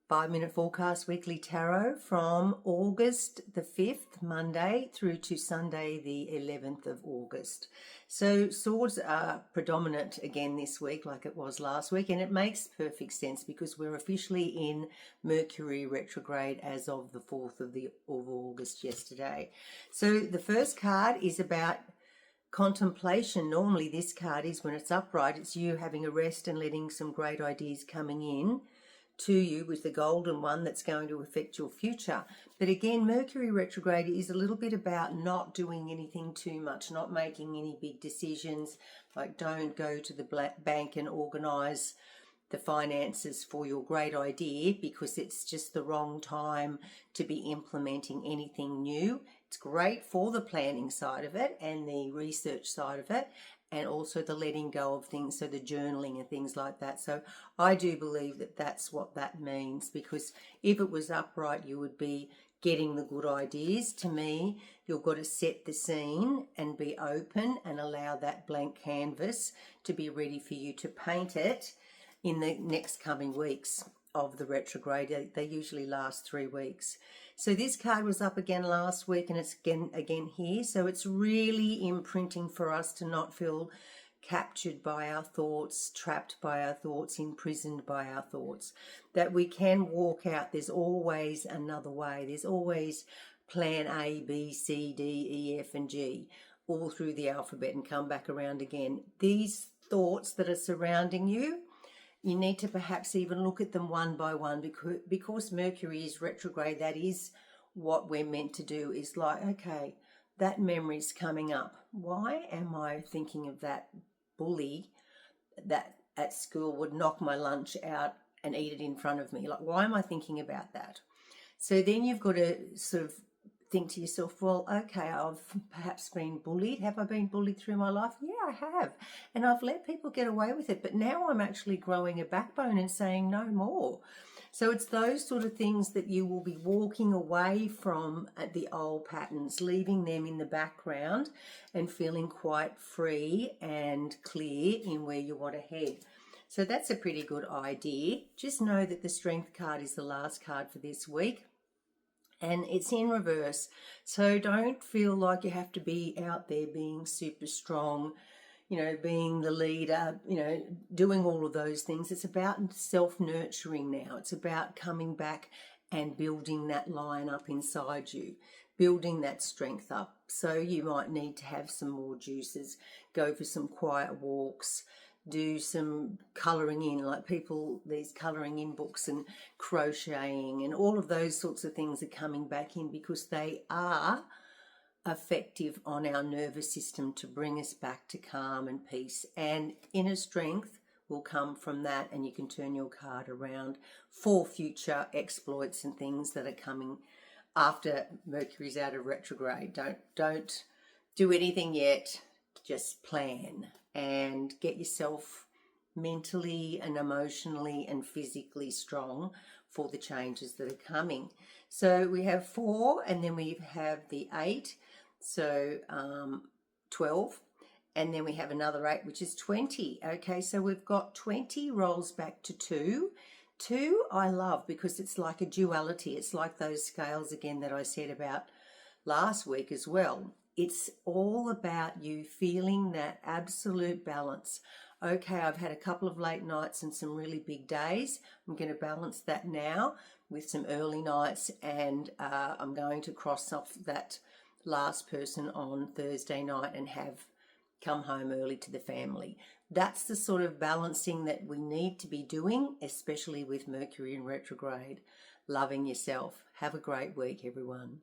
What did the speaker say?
5-minute forecast weekly tarot from August the 5th, Monday, through to Sunday the 11th of August. So swords are predominant again this week like it was last week, and it makes perfect sense because we're officially in Mercury Retrograde as of the 4th of August yesterday. So the first card is about contemplation. Normally this card is when it's upright, it's you having a rest and letting some great ideas coming in to you with the golden one that's going to affect your future. But again, Mercury retrograde is a little bit about not doing anything too much, not making any big decisions. Like, don't go to the bank and organize the finances for your great idea because it's just the wrong time to be implementing anything new. It's great for the planning side of it and the research side of it, and also the letting go of things, so the journaling and things like that. So I do believe that that's what that means, because if it was upright, you would be getting the good ideas. To me, you've got to set the scene and be open and allow that blank canvas to be ready for you to paint it in the next coming weeks of the retrograde. They usually last 3 weeks. So this card was up again last week, and it's again here. So it's really imprinting for us to not feel captured by our thoughts, trapped by our thoughts, imprisoned by our thoughts, that we can walk out. There's always another way. There's always plan A, B, C, D, E, F, and G, all through the alphabet, and come back around again. These thoughts that are surrounding you, you need to perhaps even look at them one by one, because Mercury is retrograde. That is what we're meant to do, is like, okay, that memory's coming up. Why am I thinking of that bully that at school would knock my lunch out and eat it in front of me? Like, why am I thinking about that? So then you've got to sort of think to yourself, well, okay, I've perhaps been bullied. Have I been bullied through my life? Yeah, I have. And I've let people get away with it. But now I'm actually growing a backbone and saying no more. So it's those sort of things that you will be walking away from at the old patterns, leaving them in the background and feeling quite free and clear in where you want to head. So that's a pretty good idea. Just know that the Strength card is the last card for this week, and it's in reverse. So don't feel like you have to be out there being super strong, being the leader, doing all of those things. It's about self-nurturing now. It's about coming back and building that line up inside you, building that strength up. So you might need to have some more juices, go for some quiet walks, do some colouring in, like these colouring in books, and crocheting, and all of those sorts of things are coming back in because they are effective on our nervous system to bring us back to calm and peace. And inner strength will come from that, and you can turn your card around for future exploits and things that are coming after Mercury's out of retrograde. Don't do anything yet. Just plan and get yourself mentally and emotionally and physically strong for the changes that are coming. So we have 4, and then we have the 8, so 12, and then we have another 8, which is 20. Okay, so we've got 20 rolls back to 2. 2 I love because it's like a duality. It's like those scales again that I said about last week as well. It's all about you feeling that absolute balance. Okay, I've had a couple of late nights and some really big days. I'm going to balance that now with some early nights, and I'm going to cross off that last person on Thursday night and have come home early to the family. That's the sort of balancing that we need to be doing, especially with Mercury in retrograde. Loving yourself. Have a great week, everyone.